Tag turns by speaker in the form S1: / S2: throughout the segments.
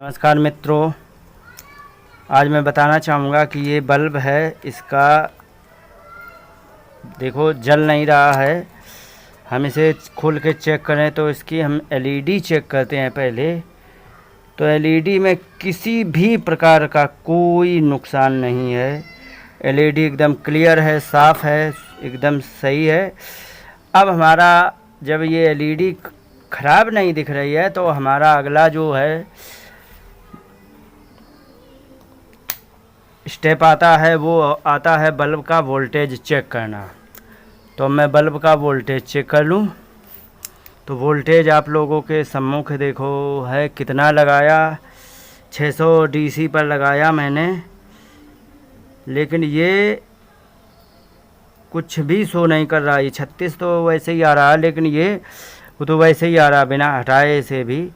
S1: नमस्कार मित्रों, आज मैं बताना चाहूँगा कि ये बल्ब है, इसका देखो जल नहीं रहा है। हम इसे खोल के चेक करें तो इसकी हम एलईडी चेक करते हैं पहले। तो एलईडी में किसी भी प्रकार का कोई नुकसान नहीं है। एलईडी एकदम क्लियर है, साफ़ है, एकदम सही है। अब हमारा जब ये एलईडी ख़राब नहीं दिख रही है तो हमारा अगला जो है स्टेप आता है, वो आता है बल्ब का वोल्टेज चेक करना। तो मैं बल्ब का वोल्टेज चेक कर लूँ। तो वोल्टेज आप लोगों के सम्मुख देखो है कितना लगाया, 600 डीसी पर लगाया मैंने, लेकिन ये कुछ भी शो नहीं कर रहा। ये 36 तो वैसे ही आ रहा है, लेकिन वो तो वैसे ही आ रहा बिना हटाए से भी,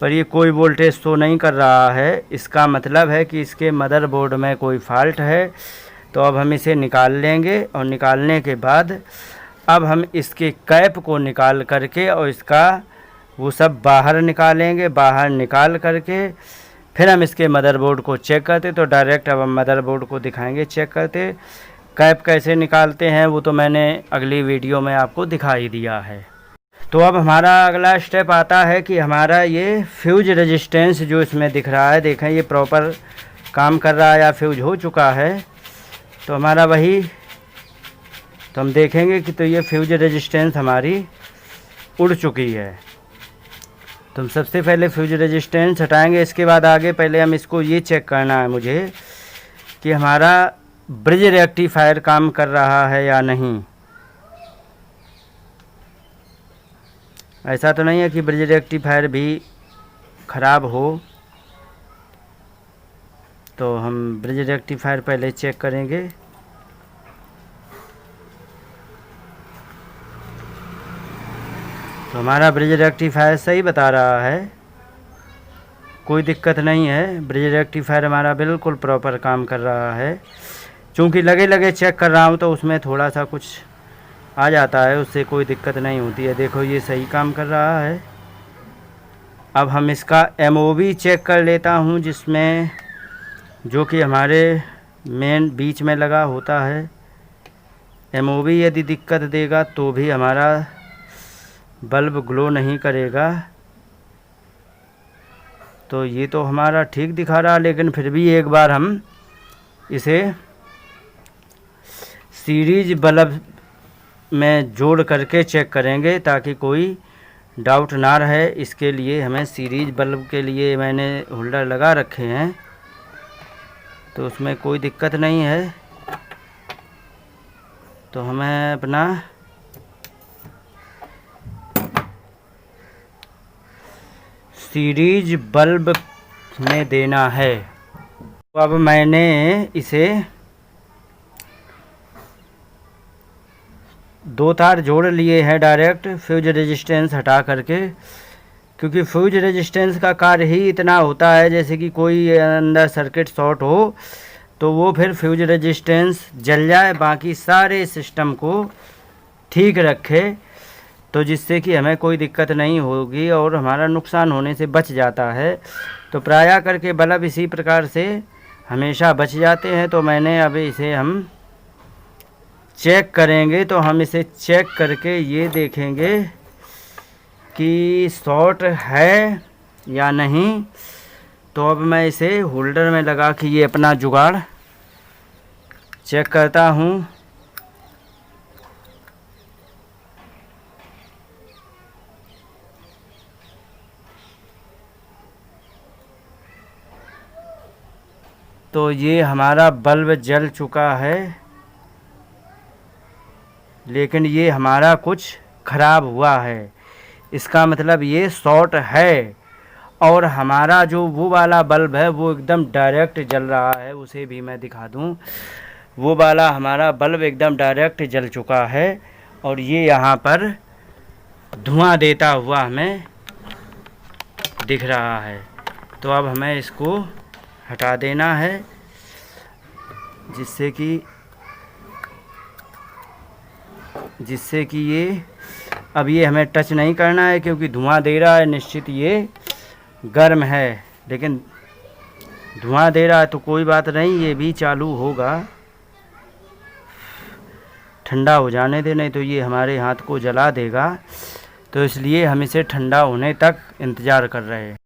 S1: पर ये कोई वोल्टेज शो नहीं कर रहा है। इसका मतलब है कि इसके मदरबोर्ड में कोई फॉल्ट है। तो अब हम इसे निकाल लेंगे और निकालने के बाद अब हम इसके कैप को निकाल करके और इसका वो सब बाहर निकालेंगे। बाहर निकाल करके फिर हम इसके मदरबोर्ड को चेक करते। तो डायरेक्ट अब हम मदरबोर्ड को दिखाएंगे चेक करते। कैप कैसे निकालते हैं वो तो मैंने अगली वीडियो में आपको दिखाई दिया है। तो अब हमारा अगला स्टेप आता है कि हमारा ये फ्यूज रेजिस्टेंस जो इसमें दिख रहा है, देखें ये प्रॉपर काम कर रहा है या फ्यूज हो चुका है। तो हमारा वही, तो हम देखेंगे कि तो ये फ्यूज रेजिस्टेंस हमारी उड़ चुकी है। तो हम सबसे पहले फ्यूज रेजिस्टेंस हटाएंगे। इसके बाद आगे पहले हम इसको ये चेक करना है मुझे कि हमारा ब्रिज रेक्टिफायर काम कर रहा है या नहीं। ऐसा तो नहीं है कि ब्रिज रेक्टिफायर भी ख़राब हो। तो हम ब्रिज रेक्टिफायर पहले चेक करेंगे। तो हमारा ब्रिज रेक्टिफायर सही बता रहा है, कोई दिक्कत नहीं है। ब्रिज रेक्टिफायर हमारा बिल्कुल प्रॉपर काम कर रहा है। चूँकि लगे लगे चेक कर रहा हूँ तो उसमें थोड़ा सा कुछ आ जाता है, उससे कोई दिक्कत नहीं होती है। देखो ये सही काम कर रहा है। अब हम इसका एमओवी चेक कर लेता हूँ, जिसमें जो कि हमारे मेन बीच में लगा होता है। एमओवी यदि दिक्कत देगा तो भी हमारा बल्ब ग्लो नहीं करेगा। तो ये तो हमारा ठीक दिखा रहा, लेकिन फिर भी एक बार हम इसे सीरीज बल्ब में जोड़ करके चेक करेंगे ताकि कोई डाउट ना रहे। इसके लिए हमें सीरीज बल्ब के लिए मैंने होल्डर लगा रखे हैं, तो उसमें कोई दिक्कत नहीं है। तो हमें अपना सीरीज बल्ब में देना है। तो अब मैंने इसे 2 तार जोड़ लिए हैं डायरेक्ट फ्यूज रेजिस्टेंस हटा करके, क्योंकि फ्यूज रेजिस्टेंस का कार्य ही इतना होता है, जैसे कि कोई अंदर सर्किट शॉर्ट हो तो वो फिर फ्यूज रेजिस्टेंस जल जाए, बाकी सारे सिस्टम को ठीक रखे, तो जिससे कि हमें कोई दिक्कत नहीं होगी और हमारा नुकसान होने से बच जाता है। तो प्रायः करके बल्ब इसी प्रकार से हमेशा बच जाते हैं। तो मैंने अब इसे हम चेक करेंगे। तो हम इसे चेक करके ये देखेंगे कि शॉर्ट है या नहीं। तो अब मैं इसे होल्डर में लगा के ये अपना जुगाड़ चेक करता हूँ। तो ये हमारा बल्ब जल चुका है, लेकिन ये हमारा कुछ ख़राब हुआ है। इसका मतलब ये शॉर्ट है। और हमारा जो वो वाला बल्ब है वो एकदम डायरेक्ट जल रहा है, उसे भी मैं दिखा दूं। वो वाला हमारा बल्ब एकदम डायरेक्ट जल चुका है और ये यहाँ पर धुआं देता हुआ हमें दिख रहा है। तो अब हमें इसको हटा देना है, जिससे कि ये अब ये हमें टच नहीं करना है, क्योंकि धुआं दे रहा है, निश्चित ये गर्म है। लेकिन धुआं दे रहा है तो कोई बात नहीं, ये भी चालू होगा। ठंडा हो जाने दे, नहीं तो ये हमारे हाथ को जला देगा, तो इसलिए हम इसे ठंडा होने तक इंतज़ार कर रहे हैं।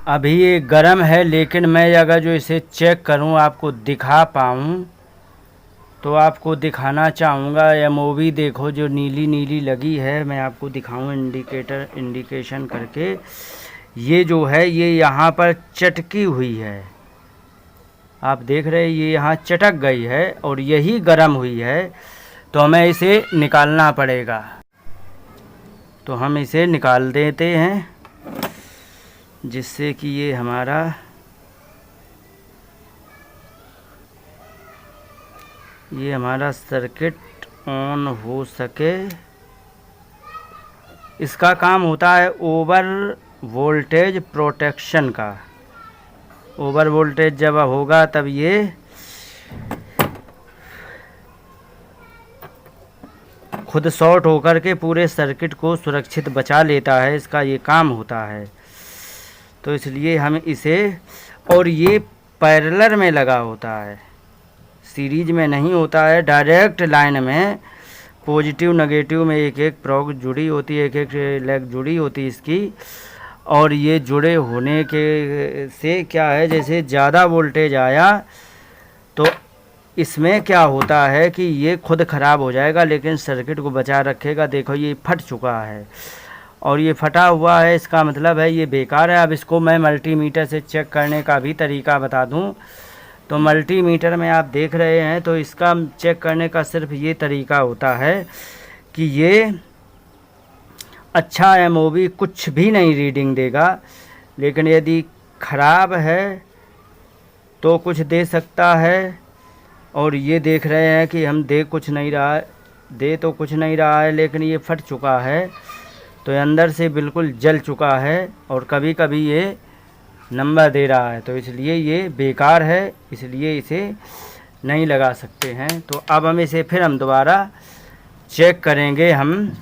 S1: अभी ये गर्म है, लेकिन मैं अगर जो इसे चेक करूं, आपको दिखा पाऊं, तो आपको दिखाना चाहूँगा। एमओवी देखो जो नीली नीली लगी है, मैं आपको दिखाऊं इंडिकेशन करके। ये जो है ये यहाँ पर चटकी हुई है, आप देख रहे हैं, ये यहाँ चटक गई है और यही गर्म हुई है, तो हमें इसे निकालना पड़ेगा। तो हम इसे निकाल देते हैं, जिससे कि ये हमारा सर्किट ऑन हो सके। इसका काम होता है ओवर वोल्टेज प्रोटेक्शन का। ओवर वोल्टेज जब होगा तब ये खुद शॉर्ट होकर के पूरे सर्किट को सुरक्षित बचा लेता है, इसका ये काम होता है। तो इसलिए हम इसे, और ये पैरेलल में लगा होता है, सीरीज में नहीं होता है, डायरेक्ट लाइन में पॉजिटिव नेगेटिव में एक एक प्रोग जुड़ी होती है, एक एक लेग जुड़ी होती है इसकी। और ये जुड़े होने के से क्या है, जैसे ज़्यादा वोल्टेज आया तो इसमें क्या होता है कि ये खुद ख़राब हो जाएगा, लेकिन सर्किट को बचा रखेगा। देखो ये फट चुका है, और ये फटा हुआ है, इसका मतलब है ये बेकार है। अब इसको मैं मल्टीमीटर से चेक करने का भी तरीका बता दूं। तो मल्टीमीटर में आप देख रहे हैं, तो इसका चेक करने का सिर्फ ये तरीका होता है कि ये अच्छा एमओवी कुछ भी नहीं रीडिंग देगा, लेकिन यदि ख़राब है तो कुछ दे सकता है। और ये देख रहे हैं कि हम दे कुछ नहीं रहा है, लेकिन ये फट चुका है, तो अंदर से बिल्कुल जल चुका है, और कभी कभी ये नंबर दे रहा है, तो इसलिए ये बेकार है, इसलिए इसे नहीं लगा सकते हैं। तो अब हम इसे फिर हम दोबारा चेक करेंगे हम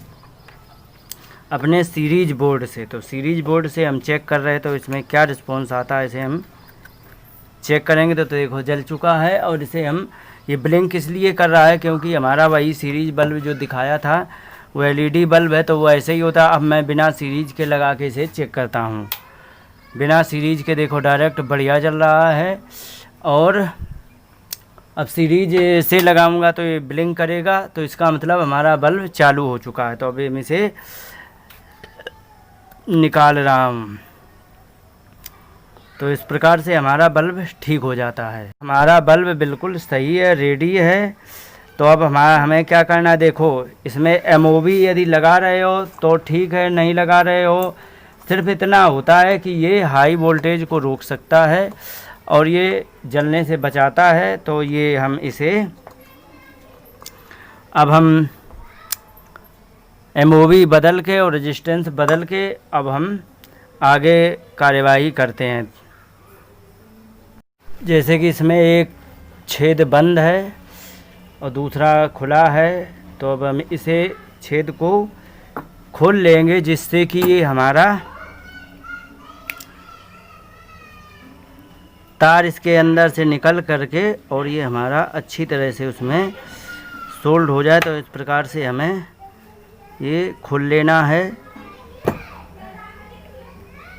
S1: अपने सीरीज बोर्ड से। तो सीरीज बोर्ड से हम चेक कर रहे हैं, तो इसमें क्या रिस्पॉन्स आता है इसे हम चेक करेंगे। तो देखो जल चुका है, और इसे हम ये ब्लिंक इसलिए कर रहा है क्योंकि हमारा वही सीरीज बल्ब जो दिखाया था वो एलईडी बल्ब है, तो वो ऐसे ही होता है। अब मैं बिना सीरीज के लगा के इसे चेक करता हूँ। बिना सीरीज के देखो डायरेक्ट बढ़िया चल रहा है, और अब सीरीज से लगाऊंगा तो ये ब्लिंक करेगा, तो इसका मतलब हमारा बल्ब चालू हो चुका है। तो अभी हम इसे निकाल रहा हूँ। तो इस प्रकार से हमारा बल्ब ठीक हो जाता है। हमारा बल्ब बिल्कुल सही है, रेडी है। तो अब हमें क्या करना है, देखो इसमें एमओवी यदि लगा रहे हो तो ठीक है, नहीं लगा रहे हो सिर्फ इतना होता है कि ये हाई वोल्टेज को रोक सकता है और ये जलने से बचाता है। तो ये हम इसे अब हम एमओवी बदल के और रेजिस्टेंस बदल के अब हम आगे कार्यवाही करते हैं। जैसे कि इसमें एक छेद बंद है और दूसरा खुला है, तो अब हम इसे छेद को खोल लेंगे, जिससे कि ये हमारा तार इसके अंदर से निकल करके और ये हमारा अच्छी तरह से उसमें सोल्ड हो जाए। तो इस प्रकार से हमें ये खोल लेना है।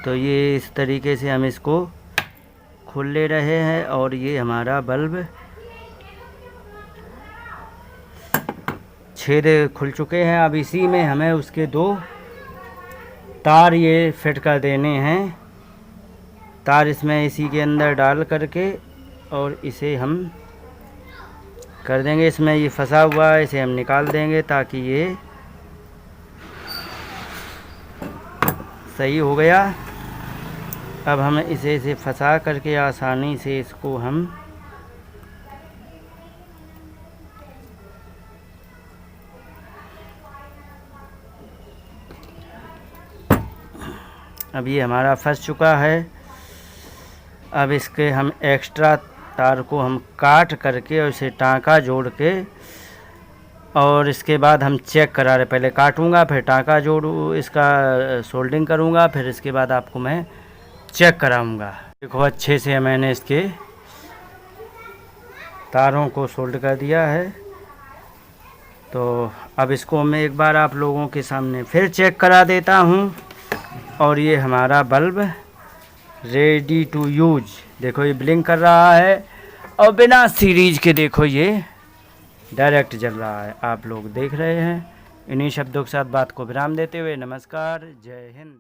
S1: तो ये इस तरीके से हम इसको खोल ले रहे हैं, और ये हमारा बल्ब छेद खुल चुके हैं। अब इसी में हमें उसके दो तार ये फिट कर देने हैं। तार इसमें इसी के अंदर डाल करके और इसे हम कर देंगे। इसमें ये फंसा हुआ है, इसे हम निकाल देंगे ताकि ये सही हो गया। अब हम इसे फंसा करके आसानी से इसको हम अब ये हमारा फंस चुका है। अब इसके हम एक्स्ट्रा तार को हम काट करके और इसे टाँका जोड़ के, और इसके बाद हम चेक करा रहे, पहले काटूंगा फिर टाँका जोड़ू, इसका सोल्डिंग करूंगा, फिर इसके बाद आपको मैं चेक कराऊंगा। देखो अच्छे से मैंने इसके तारों को सोल्ड कर दिया है। तो अब इसको मैं एक बार आप लोगों के सामने फिर चेक करा देता हूँ। और ये हमारा बल्ब रेडी टू यूज, देखो ये ब्लिंक कर रहा है और बिना सीरीज के देखो ये डायरेक्ट जल रहा है, आप लोग देख रहे हैं। इन्हीं शब्दों के साथ बात को विराम देते हुए नमस्कार, जय हिंद।